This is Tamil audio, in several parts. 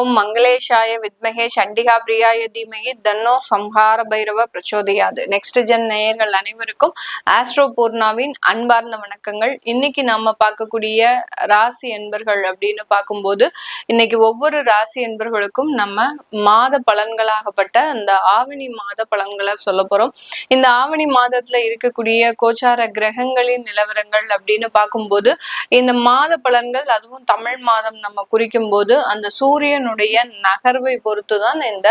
ஓம் மங்களேஷாய வித்மகே சண்டிகா பிரியாய தீமகி தன்னோ சம்ஹார பைரவ பிரச்சோதயாது. நெக்ஸ்ட் ஜென் நேயர்கள் அனைவருக்கும் ஆஸ்ட்ரோ பூர்ணாவின் அன்பார்ந்த வணக்கங்கள். இன்னைக்கு நாம பார்க்கக்கூடிய ராசி என்பர்கள் அப்படின்னு பார்க்கும்போது இன்னைக்கு ஒவ்வொரு ராசி என்பர்களுக்கும் நம்ம மாத பலன்களாகப்பட்ட இந்த ஆவணி மாத பலன்களை சொல்ல போறோம். இந்த ஆவணி மாதத்துல இருக்கக்கூடிய கோச்சார கிரகங்களின் நிலவரங்கள் அப்படின்னு பார்க்கும்போது இந்த மாத பலன்கள், அதுவும் தமிழ் மாதம் நம்ம குறிக்கும் போது அந்த சூரியனுடைய நகர்வை பொறுத்துதான் இந்த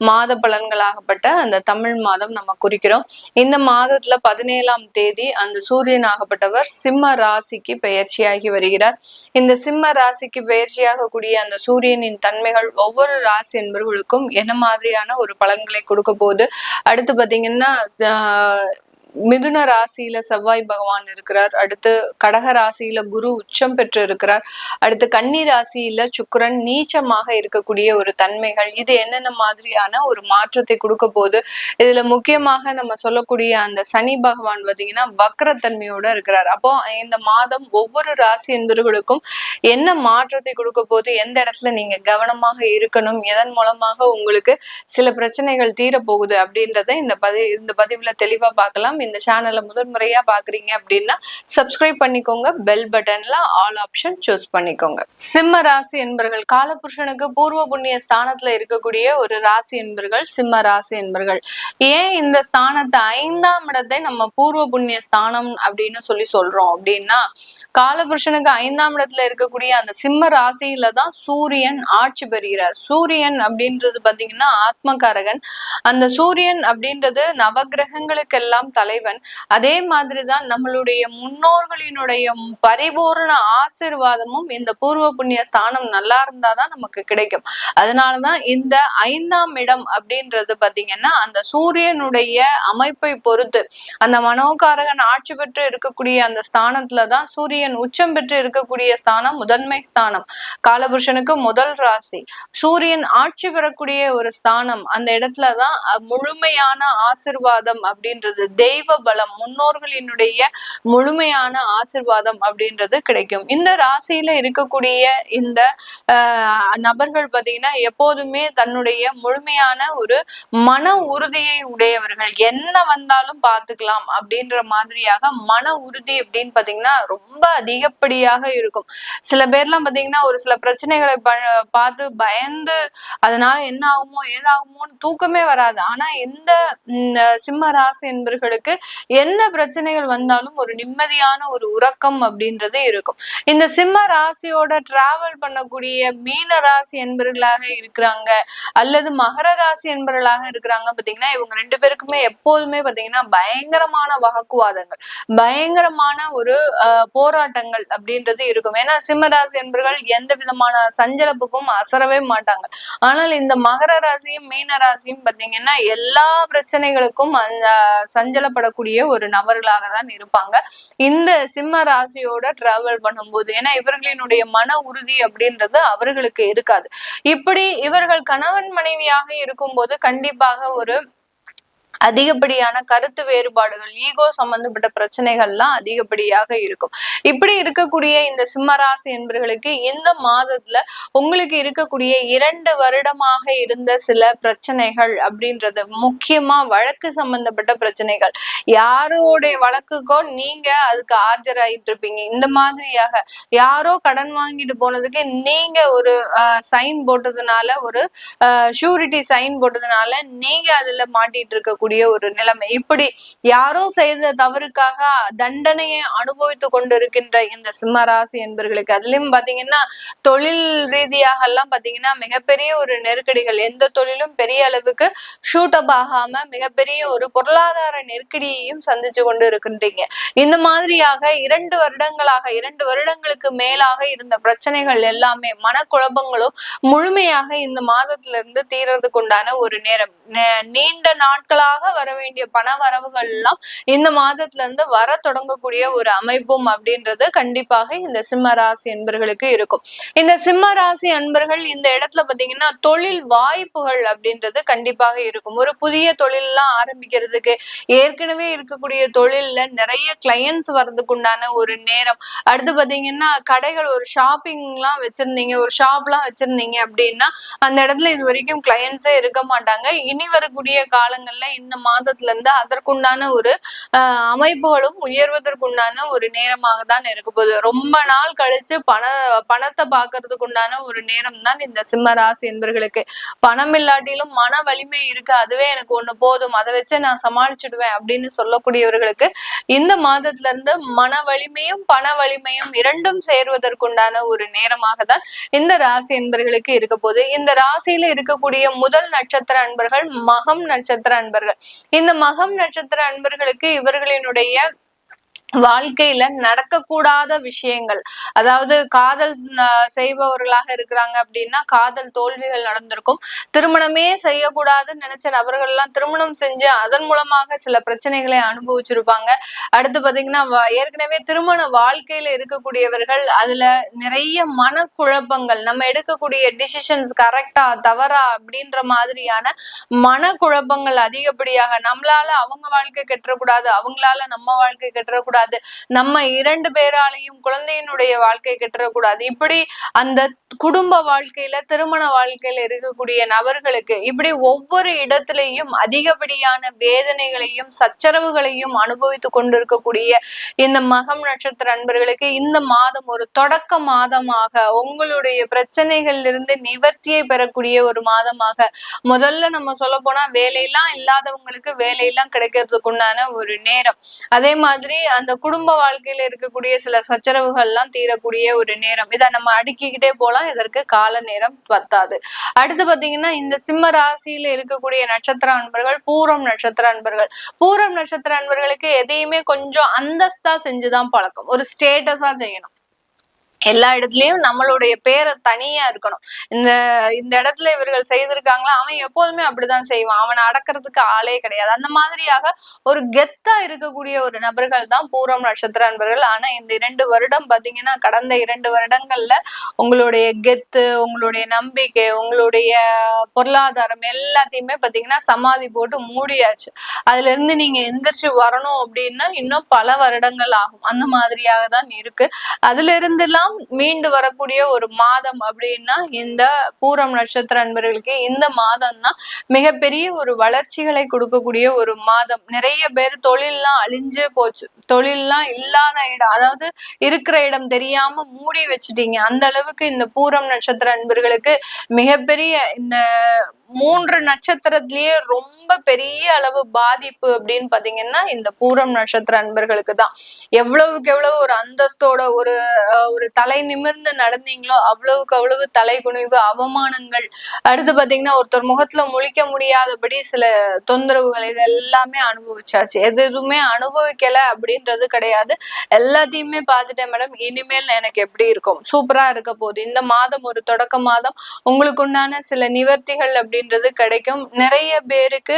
மாத பலன்களாகப்பட்ட அந்த தமிழ் மாதம் நம்ம குறிக்கிறோம். இந்த மாதத்துல 17ஆம் தேதி அந்த சூரியன் ஆகப்பட்டவர் சிம்ம ராசிக்கு பெயர்ச்சியாகி வருகிறார். இந்த சிம்ம ராசிக்கு பெயர்ச்சியாக கூடிய அந்த சூரியனின் தன்மைகள் ஒவ்வொரு ராசி என்பவர்களுக்கும் என்ன மாதிரியான ஒரு பலன்களை கொடுக்க போகுது. அடுத்து பாத்தீங்கன்னா மிதுன ராசியில செவ்வாய் பகவான் இருக்கிறார். அடுத்து கடக ராசியில குரு உச்சம் பெற்று இருக்கிறார். அடுத்து கன்னி ராசியில சுக்கிரன் நீச்சமாக இருக்கக்கூடிய ஒரு தன்மைகள், இது என்னென்ன மாதிரியான ஒரு மாற்றத்தை கொடுக்க போகுது. இதுல முக்கியமாக நம்ம சொல்லக்கூடிய அந்த சனி பகவான் பாத்தீங்கன்னா வக்ரத்தன்மையோட இருக்கிறார். அப்போ இந்த மாதம் ஒவ்வொரு ராசி என்பவர்களுக்கும் என்ன மாற்றத்தை கொடுக்க போகுது, எந்த இடத்துல நீங்க கவனமாக இருக்கணும், எதன் மூலமாக உங்களுக்கு சில பிரச்சனைகள் தீரப்போகுது அப்படின்றத இந்த பதிவுல தெளிவா பார்க்கலாம். இந்த சேனலை முதல் முறையா பாக்குறீங்க அப்படின்னா சப்ஸ்கிரைப் பண்ணிக்கோங்க, பெல் பட்டன்ல ஆல் ஆப்ஷன் சூஸ் பண்ணிக்கோங்க. சிம்ம ராசி என்பர்கள் காலபுருஷனுக்கு பூர்வ புண்ணிய ஸ்தானத்துல இருக்கக்கூடிய ஒரு ராசி என்பர்கள் சிம்ம ராசி என்பர்கள். ஏன் இந்த ஸ்தானத்தை 5ஆம் இடத்தை நம்ம பூர்வ புண்ணிய ஸ்தானம் அப்படின்னு சொல்றோம் அப்படின்னா, காலபுருஷனுக்கு 5ஆம் இடத்துல இருக்கக்கூடிய அந்த சிம்ம ராசியில தான் சூரியன் ஆட்சி பெறுகிறார். சூரியன் அப்படின்றது பாத்தீங்கன்னா ஆத்மகாரகன். அந்த சூரியன் அப்படின்றது நவகிரகங்களுக்கெல்லாம் தலைவன். அதே மாதிரிதான் நம்மளுடைய முன்னோர்களினுடைய பரிபூர்ண ஆசீர்வாதமும் இந்த பூர்வ புண்ணிய ஸ்தானம் நல்லா இருந்தாதான் நமக்கு கிடைக்கும். அதனாலதான் இந்த 5ஆம் இடம் அப்படின்றது பாத்தீங்கன்னா அந்த சூரியனுடைய அமைப்பை பொறுத்து அந்த மனோகாரகன் ஆட்சி பெற்று இருக்கக்கூடிய அந்த ஸ்தானத்துலதான் சூரியன் உச்சம் பெற்று இருக்கக்கூடிய ஸ்தானம் முதன்மை ஸ்தானம். காலபுருஷனுக்கு முதல் ராசி. சூரியன் ஆட்சி பெறக்கூடிய ஒரு ஸ்தானம், அந்த இடத்துலதான் முழுமையான ஆசிர்வாதம் அப்படின்றது, தெய்வ பலம், முன்னோர்களினுடைய முழுமையான ஆசிர்வாதம் அப்படின்றது கிடைக்கும். இந்த ராசியில இருக்கக்கூடிய இந்த நபர்கள் பாத்தீங்கன்னா எப்போதுமே தன்னுடைய முழுமையான ஒரு மன உறுதியை உடையவர்கள். என்ன வந்தாலும் பாத்துக்கலாம் அப்படின்ற மாதிரியாக மன உறுதி அப்படின்னு பாத்தீங்கன்னா ரொம்ப அதிகப்படியாக இருக்கும். சில பேர்லாம் பாத்தீங்கன்னா ஒரு சில பிரச்சனைகளை பார்த்து பயந்து அதனால என்ன ஆகுமோ ஏதாகுமோன்னு தூக்கமே வராது. ஆனா இந்த சிம்ம ராசி என்பவர்களுக்கு என்ன பிரச்சனைகள் வந்தாலும் ஒரு நிம்மதியான ஒரு உறக்கம் அப்படின்றது இருக்கும். இந்த சிம்ம ராசியோட டிராவல் பண்ணக்கூடிய மீன ராசி என்பவர்களாக இருக்கிறாங்க அல்லது மகர ராசி என்பவர்களாக இருக்கிறாங்க பாத்தீங்கன்னா, இவங்க 2 பேருக்குமே எப்போதுமே பாத்தீங்கன்னா பயங்கரமான வாக்குவாதங்கள், பயங்கரமான ஒரு போராட்டங்கள் அப்படின்றது இருக்கும். ஏன்னா சிம்மராசி என்பவர்கள் எந்த விதமான சஞ்சலப்புக்கும் அசரவே மாட்டாங்க. ஆனால் இந்த மகர ராசியும் மீன ராசியும் பாத்தீங்கன்னா எல்லா பிரச்சனைகளுக்கும் அந்த சஞ்சலப்படக்கூடிய ஒரு நபர்களாக தான் இருப்பாங்க இந்த சிம்ம ராசியோட டிராவல் பண்ணும்போது. ஏன்னா இவர்களினுடைய மன உறுதி அப்படின்றது அவர்களுக்கு இருக்காது. இப்படி இவர்கள் கணவன் மனைவியாக இருக்கும்போது கண்டிப்பாக ஒரு அதிகப்படியான கருத்து வேறுபாடுகள், ஈகோ சம்பந்தப்பட்ட பிரச்சனைகள்லாம் அதிகப்படியாக இருக்கும். இப்படி இருக்கக்கூடிய இந்த சிம்மராசி என்பவர்களுக்கு இந்த மாதத்துல உங்களுக்கு இருக்கக்கூடிய 2 வருடமாக இருந்த சில பிரச்சனைகள் அப்படின்றது, முக்கியமா வழக்கு சம்பந்தப்பட்ட பிரச்சனைகள், யாரோடைய வழக்குக்கோ நீங்க அதுக்கு ஆஜராயிட்டு இருப்பீங்க. இந்த மாதிரியாக யாரோ கடன் வாங்கிட்டு போனதுக்கு நீங்க ஒரு சைன் போட்டதுனால, ஒரு ஷூரிட்டி சைன் போட்டதுனால நீங்க அதுல மாட்டிட்டு இருக்கக்கூடிய ஒரு நிலைமை, இப்படி யாரோ செய்த தவறுக்காக தண்டனையை அனுபவித்து கொண்டிருக்கின்ற இந்த சிம்மராசி என்பவர்களுக்கு, அதுலயும் பாத்தீங்கன்னா தொழில் ரீதியாக எல்லாம் பாத்தீங்கன்னா மிகப்பெரிய ஒரு நெருக்கடிகள், எந்த தொழிலும் பெரிய அளவுக்கு ஷூட் அப் ஆகாம மிகப்பெரிய ஒரு பொருளாதார நெருக்கடியையும் சந்திச்சு கொண்டு இருக்கின்றீங்க. இந்த மாதிரியாக 2 வருடங்களுக்கு மேலாக இருந்த பிரச்சனைகள் எல்லாமே, மனக்குழப்பங்களும் முழுமையாக இந்த மாதத்துல இருந்து தீர்றதுக்கு உண்டான ஒரு நேரம். நீண்ட நாட்களாக கண்டிப்பாக வர வேண்டிய பண வரவுகள் எல்லாம் இந்த மாதத்துல இருந்து வர தொடங்கக்கூடிய ஒரு அமைப்பும் அப்படின்றது கண்டிப்பாக இந்த சிம்ம ராசி அன்பர்களுக்கு இருக்கும். இந்த சிம்ம ராசி அன்பர்கள் இந்த இடத்துல பாத்தீங்கன்னா தொழில் வாய்ப்புகள் அப்படின்றது கண்டிப்பாக இருக்கும். ஒரு புதிய தொழில் எல்லாம் ஆரம்பிக்கிறதுக்கு, ஏற்கனவே இருக்கக்கூடிய தொழில்ல நிறைய கிளையன்ஸ் வர்றதுக்கு உண்டான ஒரு நேரம். அடுத்து பாத்தீங்கன்னா கடைகள், ஒரு ஷாப்பிங் எல்லாம் வச்சிருந்தீங்க, ஒரு ஷாப் எல்லாம் வச்சிருந்தீங்க அப்படின்னா அந்த இடத்துல இது வரைக்கும் கிளையன்ஸே இருக்க மாட்டாங்க. இனி வரக்கூடிய காலங்கள்ல இந்த மாதத்துல இருந்து அதற்குண்டான ஒரு அமைப்புகளும் உயர்வதற்குண்டான ஒரு நேரமாக தான் இருக்க போகுது. ரொம்ப நாள் கழிச்சு பணத்தை பாக்குறதுக்கு உண்டான ஒரு நேரம் தான் இந்த சிம்ம ராசி என்பர்களுக்கு. பணம் இல்லாட்டிலும் மன வலிமை இருக்கு, அதுவே எனக்கு ஒண்ணு போதும், அதை வச்சு நான் சமாளிச்சுடுவேன் அப்படின்னு சொல்லக்கூடியவர்களுக்கு இந்த மாதத்துல இருந்து மன வலிமையும் பண வலிமையும் இரண்டும் சேர்வதற்குண்டான ஒரு நேரமாக தான் இந்த ராசி என்பர்களுக்கு இருக்க போகுது. இந்த ராசியில இருக்கக்கூடிய முதல் நட்சத்திர அன்பர்கள் மகம் நட்சத்திர அன்பர்கள். இந்த மகம் நட்சத்திர அன்பர்களுக்கு இவர்களினுடைய வாழ்க்கையில நடக்கக்கூடாத விஷயங்கள், அதாவது காதல் செய்பவர்களாக இருக்கிறாங்க அப்படின்னா காதல் தோல்விகள் நடந்திருக்கும். திருமணமே செய்யக்கூடாதுன்னு நினைச்ச நபர்கள் எல்லாம் திருமணம் செஞ்சு அதன் மூலமாக சில பிரச்சனைகளை அனுபவிச்சிருப்பாங்க. அடுத்து பாத்தீங்கன்னா ஏற்கனவே திருமண வாழ்க்கையில இருக்கக்கூடியவர்கள் அதுல நிறைய மனக்குழப்பங்கள், நம்ம எடுக்கக்கூடிய டிசிஷன்ஸ் கரெக்டா தவறா அப்படின்ற மாதிரியான மனக்குழப்பங்கள் அதிகப்படியாக, நம்மளால அவங்க வாழ்க்கை கெட்டக்கூடாது, அவங்களால நம்ம வாழ்க்கை கெட்டக்கூடாது, நம்ம இரண்டு பேராலையும் குழந்தையினுடைய வாழ்க்கை கெட்டக்கூடாது, இப்படி அந்த குடும்ப வாழ்க்கையில திருமண வாழ்க்கையில இருக்கக்கூடிய நபர்களுக்கு இப்படி ஒவ்வொரு இடத்திலையும் அதிகப்படியான வேதனைகளையும் சச்சரவுகளையும் அனுபவித்துக் கொண்டிருக்கக்கூடிய இந்த மகம் நட்சத்திர அன்பர்களுக்கு இந்த மாதம் ஒரு தொடக்க மாதமாக உங்களுடைய பிரச்சனைகள் இருந்து நிவர்த்தியை பெறக்கூடிய ஒரு மாதமாக, முதல்ல நம்ம சொல்ல போனா வேலையெல்லாம் இல்லாதவங்களுக்கு வேலையெல்லாம் கிடைக்கிறதுக்குண்டான ஒரு நேரம். அதே மாதிரி அந்த குடும்ப வாழ்க்கையில இருக்கக்கூடிய சில சச்சரவுகள் எல்லாம் தீரக்கூடிய ஒரு நேரம். இதை நம்ம அடுக்கிக்கிட்டே போலாம், இதற்கு கால நேரம் பத்தாது. அடுத்து பாத்தீங்கன்னா இந்த சிம்ம ராசியில இருக்கக்கூடிய நட்சத்திர அன்பர்கள் பூரம் நட்சத்திர அன்பர்கள். பூரம் நட்சத்திர அன்பர்களுக்கு எதையுமே கொஞ்சம் அந்தஸ்தா செஞ்சுதான் பழக்கம், ஒரு ஸ்டேட்டஸா செய்யணும். எல்லா இடத்துலயும் நம்மளுடைய பேரை தனியா இருக்கணும். இந்த இந்த இடத்துல இவர்கள் செய்திருக்காங்களா, அவன் எப்போதுமே அப்படிதான் செய்வான், அவனை அடக்கிறதுக்கு ஆளே கிடையாது, அந்த மாதிரியாக ஒரு கெத்தா இருக்கக்கூடிய ஒரு நபர்கள் தான் பூரம் நட்சத்திர அன்பர்கள். ஆனா இந்த 2 வருடம் பாத்தீங்கன்னா, கடந்த 2 வருடங்கள்ல உங்களுடைய கெத்து, உங்களுடைய நம்பிக்கை, உங்களுடைய பொருளாதாரம் எல்லாத்தையுமே பாத்தீங்கன்னா சமாதி போட்டு மூடியாச்சு. அதுல இருந்து நீங்க எந்திரிச்சு வரணும் அப்படின்னா இன்னும் பல வருடங்கள் ஆகும். அந்த மாதிரியாக தான் இருக்கு. அதுல இருந்து எல்லாம் மீண்டு வரக்கூடிய ஒரு மாதம் அப்படின்னா இந்த பூரம் நட்சத்திர அன்பர்களுக்கு இந்த மாதம் தான் மிகப்பெரிய ஒரு வளர்ச்சிகளை கொடுக்கக்கூடிய ஒரு மாதம். நிறைய பேர் தொழில்லாம் அழிஞ்சே போச்சு, தொழில்லாம் இல்லாத இடம், அதாவது இருக்கிற இடம் தெரியாம மூடி வச்சுட்டீங்க. அந்த அளவுக்கு இந்த பூரம் நட்சத்திர அன்பர்களுக்கு மிகப்பெரிய இந்த 3 நட்சத்திரத்திலேயே ரொம்ப பெரிய அளவு பாதிப்பு அப்படின்னு பாத்தீங்கன்னா இந்த பூரம் நட்சத்திர அன்பர்களுக்கு தான். எவ்வளவுக்கு எவ்வளவு ஒரு அந்தஸ்தோட ஒரு தலை நிமிர்ந்து நடந்தீங்களோ அவ்வளவுக்கு அவ்வளவு தலை குனிவு, அவமானங்கள், அடுத்து பாத்தீங்கன்னா ஒருத்தர் முகத்துல முழிக்க முடியாதபடி சில தொந்தரவுகள், இது எல்லாமே அனுபவிச்சாச்சு. எதுவுமே அனுபவிக்கல அப்படின்றது கிடையாது, எல்லாத்தையுமே பார்த்துட்டேன் மேடம், இனிமேல் எனக்கு எப்படி இருக்கும், சூப்பரா இருக்க போகுது. இந்த மாதம் ஒரு தொடக்க மாதம், உங்களுக்கு உண்டான சில நிவர்த்திகள் அப்படின்றது கிடைக்கும். நிறைய பேருக்கு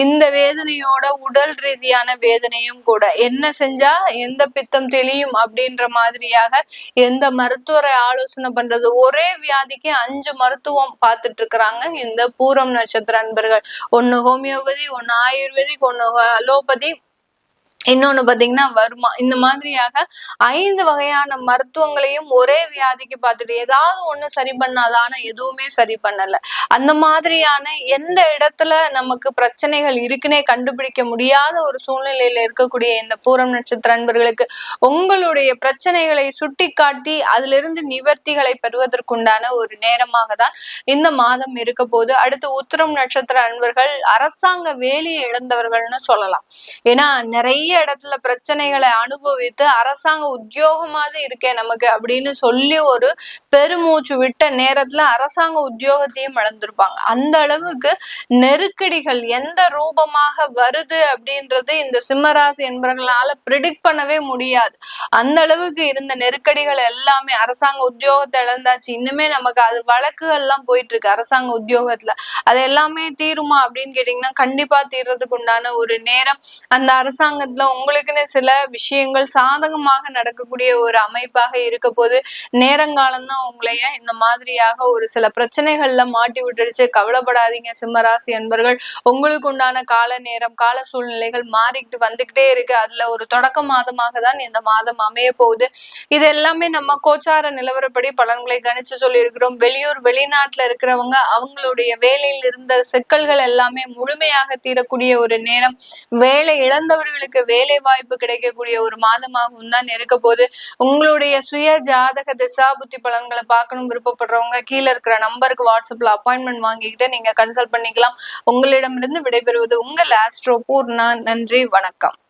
இந்த வேதனையோட உடல் ரீதியான வேதனையும் கூட, என்ன செஞ்சா எந்த பித்தம் தெளியும் அப்படின்ற மாதிரியாக எந்த மருத்துவரை ஆலோசனை பண்றது, ஒரே வியாதிக்கு 5 மருத்துவம் பார்த்துட்டு இருக்கிறாங்க இந்த பூரம் நட்சத்திர அன்பர்கள். ஒண்ணு ஹோமியோபதி, ஒண்ணு ஆயுர்வேதிக், ஒண்ணு அலோபதி, இன்னொன்னு பாத்தீங்கன்னா வருமா. இந்த மாதிரியாக 5 வகையான மருத்துவங்களையும் ஒரே வியாதிக்கு பார்த்துட்டு ஏதாவது ஒண்ணு சரி பண்ணாத, ஆனா எதுவுமே சரி பண்ணல. அந்த மாதிரியான எந்த இடத்துல நமக்கு பிரச்சனைகள் இருக்குன்னே கண்டுபிடிக்க முடியாத ஒரு சூழ்நிலையில இருக்கக்கூடிய இந்த பூரம் நட்சத்திர அன்பர்களுக்கு உங்களுடைய பிரச்சனைகளை சுட்டி காட்டி அதுல இருந்து நிவர்த்திகளை பெறுவதற்குண்டான ஒரு நேரமாக தான் இந்த மாதம் இருக்க போது. அடுத்து உத்திரம் நட்சத்திர அன்பர்கள் அரசாங்க வேலையை இழந்தவர்கள்னு சொல்லலாம். ஏன்னா நிறைய இடத்துல பிரச்சனைகளை அனுபவித்து அரசாங்க உத்தியோகமாவது இருக்கேன் நமக்கு அப்படின்னு சொல்லி ஒரு பெருமூச்சு விட்ட நேரத்துல அரசாங்க உத்தியோகத்தையும் இழந்திருப்பாங்க. அந்த அளவுக்கு நெருக்கடிகள் எந்த ரூபமாக வருது அப்படின்றது இந்த சிம்மராசி என்பவர்களால ப்ரிடிக்ட் பண்ணவே முடியாது. அந்த அளவுக்கு இருந்த நெருக்கடிகள் எல்லாமே அரசாங்க உத்தியோகத்தை இழந்தாச்சு. இன்னுமே நமக்கு அது வழக்குகள் எல்லாம் போயிட்டு இருக்கு அரசாங்க உத்தியோகத்துல. அது எல்லாமே தீருமா அப்படின்னு கேட்டீங்கன்னா கண்டிப்பா தீர்றதுக்கு உண்டான ஒரு நேரம் அந்த அரசாங்கத்துல உங்களுக்குன்னு சில விஷயங்கள் சாதகமாக நடக்கக்கூடிய ஒரு அமைப்பாக இருக்க போது நேரங்காலம் தான் உங்களைய இந்த மாதிரியாக ஒரு சில பிரச்சனைகள்ல மாட்டி விட்டுடுச்சு. கவலைப்படாதீங்க சிம்மராசி என்பர்கள். உங்களுக்கு உண்டான கால நேரம் கால சூழ்நிலைகள் மாறிக்கிட்டு வந்துகிட்டே இருக்கு. அதுல ஒரு தொடக்க மாதமாக தான் இந்த மாதம் அமைய போகுது. இது எல்லாமே நம்ம கோச்சார நிலவரப்படி பலன்களை கணிச்சு சொல்லி இருக்கிறோம். வெளியூர் வெளிநாட்டுல இருக்கிறவங்க அவங்களுடைய வேலையில் இருந்த சிக்கல்கள் எல்லாமே முழுமையாக தீரக்கூடிய ஒரு நேரம். வேலை இழந்தவர்களுக்கு வேலை வாய்ப்பு கிடைக்கக்கூடிய ஒரு மாதமாகவும் தான் இருக்க போது. உங்களுடைய சுய ஜாதக திசா புத்தி பலன்களை பார்க்கணும் விருப்பப்படுறவங்க கீழே இருக்கிற நம்பருக்கு வாட்ஸ்அப்ல அப்பாயின்மெண்ட் வாங்கிக்கிட்டு நீங்க கன்சல்ட் பண்ணிக்கலாம். உங்களிடமிருந்து விடைபெறுவது உங்கள் ஆஸ்ட்ரோ பூர்ணா. நன்றி, வணக்கம்.